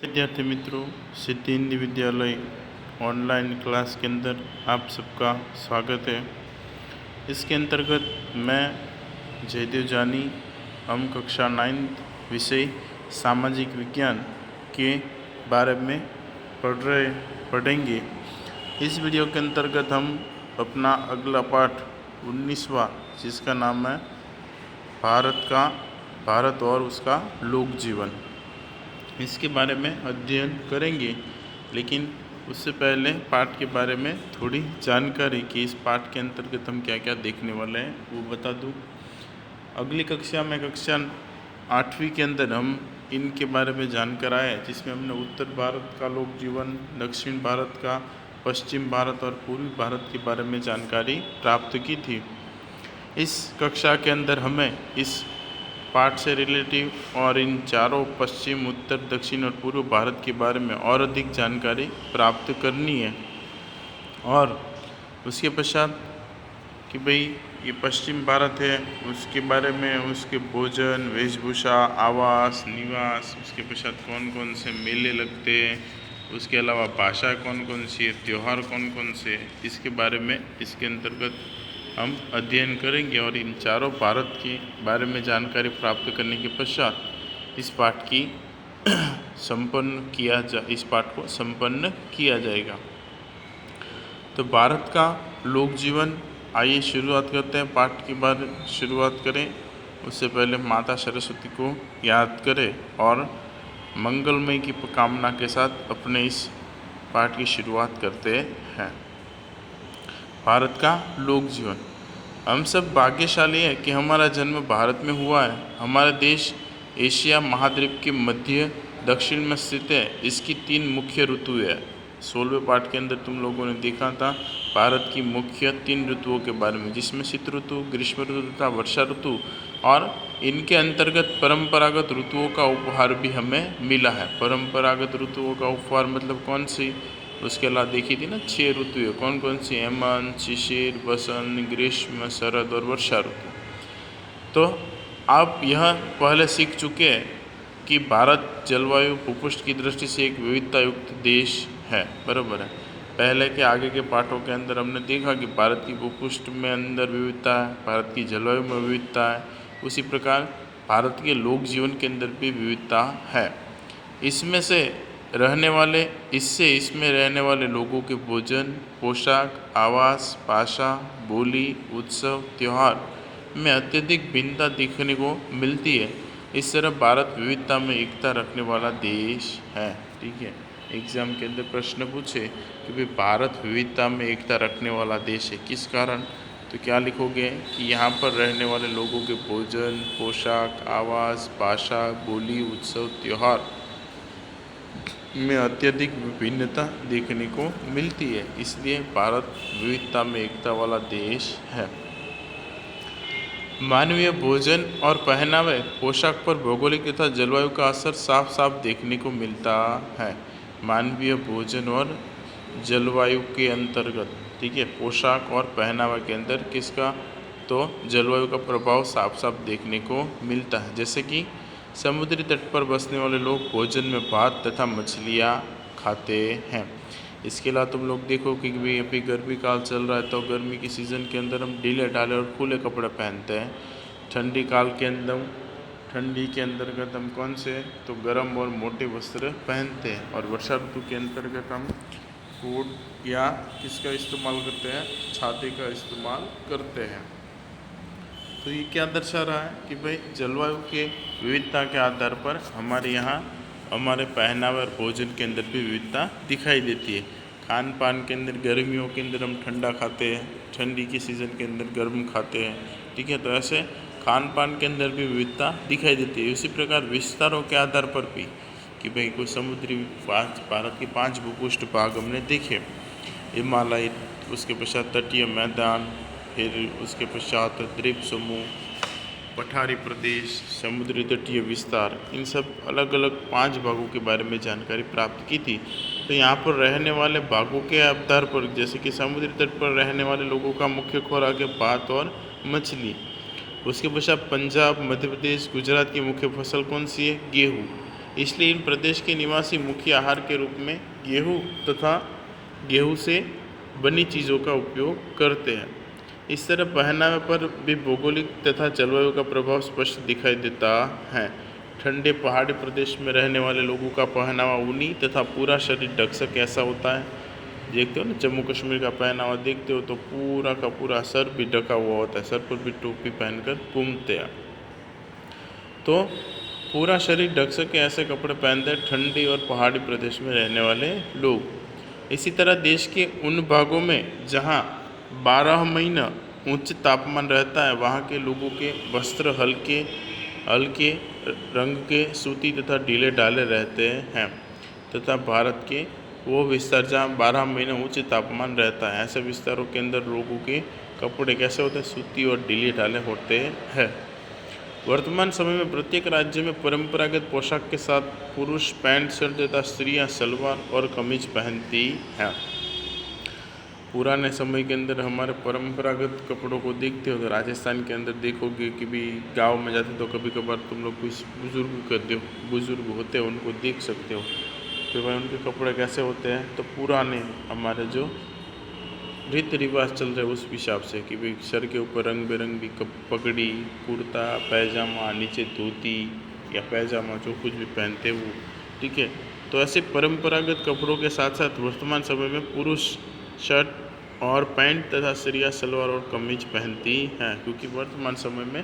विद्यार्थी मित्रों, सिद्धि हिंदी विद्यालय ऑनलाइन क्लास के अंदर आप सबका स्वागत है। इसके अंतर्गत मैं जयदेव जानी, हम कक्षा 9 विषय सामाजिक विज्ञान के बारे में पढ़ेंगे। इस वीडियो के अंतर्गत हम अपना अगला पाठ 19वां, जिसका नाम है भारत और उसका लोक जीवन, इसके बारे में अध्ययन करेंगे। लेकिन उससे पहले पाठ के बारे में थोड़ी जानकारी कि इस पाठ के अंतर्गत हम क्या क्या देखने वाले हैं वो बता दूं। अगली कक्षा में कक्षा 8वीं के अंदर हम इनके बारे में जानकर आए, जिसमें हमने उत्तर भारत का लोक जीवन, दक्षिण भारत का, पश्चिम भारत और पूर्वी भारत के बारे में जानकारी प्राप्त की थी। इस कक्षा के अंदर हमें इस पाठ से रिलेटिव और इन चारों पश्चिम, उत्तर, दक्षिण और पूर्व भारत के बारे में और अधिक जानकारी प्राप्त करनी है। और उसके पश्चात कि भाई ये पश्चिम भारत है, उसके बारे में, उसके भोजन, वेशभूषा, आवास, निवास, उसके पश्चात कौन कौन से मेले लगते हैं, उसके अलावा भाषा कौन कौन सी है, त्यौहार कौन कौन से, इसके बारे में इसके अंतर्गत हम अध्ययन करेंगे। और इन चारों भारत के बारे में जानकारी प्राप्त करने के पश्चात इस पाठ को संपन्न किया जाएगा। तो भारत का लोक जीवन, आइए शुरुआत करते हैं। पाठ की बार शुरुआत करें उससे पहले माता सरस्वती को याद करें और मंगलमय की कामना के साथ अपने इस पाठ की शुरुआत करते हैं। भारत का लोक जीवन। हम सब भाग्यशाली हैं कि हमारा जन्म भारत में हुआ है। हमारा देश एशिया महाद्वीप के मध्य दक्षिण में स्थित है। इसकी 3 मुख्य ऋतु है। 16वें पाठ के अंदर तुम लोगों ने देखा था भारत की मुख्य 3 ऋतुओं के बारे में, जिसमें शीत ऋतु, ग्रीष्म ऋतु तथा वर्षा ऋतु, और इनके अंतर्गत परंपरागत ऋतुओं का उपहार भी हमें मिला है। परंपरागत ऋतुओं का उपहार मतलब कौन सी? उसके अलावा देखी थी ना 6 ऋतु है, कौन कौन सी? हेमंत, शिशिर, बसंत, ग्रीष्म, शरद और वर्षा ऋतु। तो आप यह पहले सीख चुके हैं कि भारत जलवायु भूपृष्ठ की दृष्टि से एक विविधता युक्त देश है, बराबर है। पहले के आगे के पाठों के अंदर हमने देखा कि भारत की भूपृष्ठ में अंदर विविधता है, भारत की जलवायु में विविधता है। उसी प्रकार भारत के लोक जीवन के अंदर भी विविधता है। इसमें रहने वाले लोगों के भोजन, पोशाक, आवास, भाषा, बोली, उत्सव, त्यौहार में अत्यधिक भिन्नता देखने को मिलती है। इस तरह भारत विविधता में एकता रखने वाला देश है। ठीक है, एग्जाम के अंदर प्रश्न पूछे कि भाई भारत विविधता में एकता रखने वाला देश है, किस कारण? तो क्या लिखोगे कि यहाँ पर रहने वाले लोगों के भोजन, पोशाक, आवास, भाषा, बोली, उत्सव, त्यौहार में अत्यधिक विभिन्नता देखने को मिलती है, इसलिए भारत विविधता में एकता वाला देश है। मानवीय भोजन और पहनावे, पोशाक पर भौगोलिक तथा जलवायु का असर साफ साफ देखने को मिलता है। मानवीय भोजन और जलवायु के अंतर्गत, ठीक है, पोशाक और पहनावा के अंदर किसका? तो जलवायु का प्रभाव साफ साफ देखने को मिलता है। जैसे कि समुद्री तट पर बसने वाले लोग भोजन में भात तथा मछलियाँ खाते हैं। इसके अलावा तुम लोग देखो कि भाई अभी गर्मी काल चल रहा है, तो गर्मी की सीज़न के अंदर हम ढीले ढाले और खुले कपड़े पहनते हैं। ठंडी के अंतर्गत हम कौन से? तो गर्म और मोटे वस्त्र पहनते हैं। और वर्षा ऋतु के अंतर्गत हम कोट या किसका इस्तेमाल करते हैं? छाते का इस्तेमाल करते हैं। तो ये क्या दर्शा रहा है कि भाई जलवायु के विविधता के आधार पर हमारे यहाँ हमारे पहनावे और भोजन के अंदर भी विविधता दिखाई देती है। खान पान के अंदर गर्मियों के अंदर हम ठंडा खाते हैं, ठंडी की सीज़न के अंदर गर्म खाते हैं। ठीक है, तो ऐसे खान पान के अंदर भी विविधता दिखाई देती है। उसी प्रकार विस्तारों के आधार पर भी कि भाई कोई समुद्री भारत के 5 भूपृष्ठ भाग हमने देखे, हिमालय, उसके पश्चात तटीय मैदान, फिर उसके पश्चात द्वीप समूह, पठारी प्रदेश, समुद्री तटीय विस्तार, इन सब अलग अलग 5 भागों के बारे में जानकारी प्राप्त की थी। तो यहाँ पर रहने वाले भागों के आधार पर, जैसे कि समुद्री तट पर रहने वाले लोगों का मुख्य खुराक है भात और मछली। उसके पश्चात पंजाब, मध्य प्रदेश, गुजरात की मुख्य फसल कौन सी है? गेहूँ। इसलिए इन प्रदेश के निवासी मुख्य आहार के रूप में गेहूँ तथा गेहूँ से बनी चीज़ों का उपयोग करते हैं। इस तरह पहनावे पर भी भौगोलिक तथा जलवायु का प्रभाव स्पष्ट दिखाई देता है। ठंडे पहाड़ी प्रदेश में रहने वाले लोगों का पहनावा ऊनी तथा पूरा शरीर ढक सके ऐसा होता है। देखते हो ना, जम्मू कश्मीर का पहनावा देखते हो तो पूरा का पूरा सर भी ढका हुआ होता है, सर पर भी टोपी पहनकर घूमते हैं। तो पूरा शरीर ढक सके ऐसे कपड़े पहनते हैं ठंडी और पहाड़ी प्रदेश में रहने वाले लोग। इसी तरह देश के उन भागों में जहाँ 12 महीना उच्च तापमान रहता है, वहाँ के लोगों के वस्त्र हल्के हल्के रंग के सूती तथा ढीले ढाले रहते हैं तथा भारत के वो विस्तार जहाँ 12 महीने उच्च तापमान रहता है, ऐसे विस्तारों के अंदर लोगों के कपड़े कैसे होते हैं, सूती और ढीले ढाले होते हैं। वर्तमान समय में प्रत्येक राज्य में परंपरागत पोशाक के साथ पुरुष पैंट शर्ट तथा स्त्रियां सलवार और कमीज पहनती हैं। पुराने समय के अंदर हमारे परंपरागत कपड़ों को देखते हो तो राजस्थान के अंदर देखोगे कि भी गांव में जाते तो कभी कभार तुम लोग कुछ बुजुर्ग होते हैं उनको देख सकते हो कि भाई उनके कपड़े कैसे होते हैं। तो पुराने हमारे जो रीति रिवाज चल रहे उस हिसाब से कि भाई सर के ऊपर रंग बिरंगी पगड़ी, कुर्ता पैजामा, नीचे धोती या पैजामा जो कुछ भी पहनते वो, ठीक है। तो ऐसे परंपरागत कपड़ों के साथ साथ वर्तमान समय में पुरुष शर्ट और पैंट तथा स्त्रियां सलवार और कमीज पहनती हैं, क्योंकि वर्तमान समय में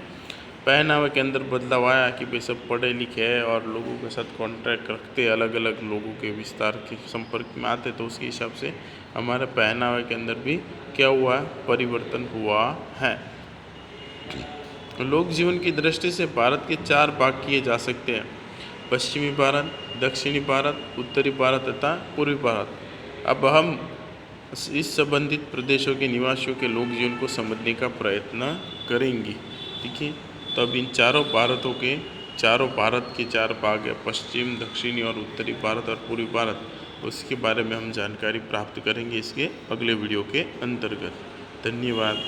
पहनावे के अंदर बदलाव आया कि भाई सब पढ़े लिखे हैं और लोगों के साथ कॉन्टैक्ट रखते, अलग अलग लोगों के विस्तार के संपर्क में आते, तो उसके हिसाब से हमारे पहनावे के अंदर भी क्या हुआ है, परिवर्तन हुआ है। लोक जीवन की दृष्टि से भारत के 4 भाग किए जा सकते हैं: पश्चिमी भारत, दक्षिणी भारत, उत्तरी भारत तथा पूर्वी भारत। अब हम इस संबंधित प्रदेशों के निवासियों के लोक जीवन को समझने का प्रयत्न करेंगे, ठीक है। तो अब इन चारों भारत के 4 भाग है, पश्चिम, दक्षिणी और उत्तरी भारत और पूर्वी भारत, उसके बारे में हम जानकारी प्राप्त करेंगे इसके अगले वीडियो के अंतर्गत। धन्यवाद।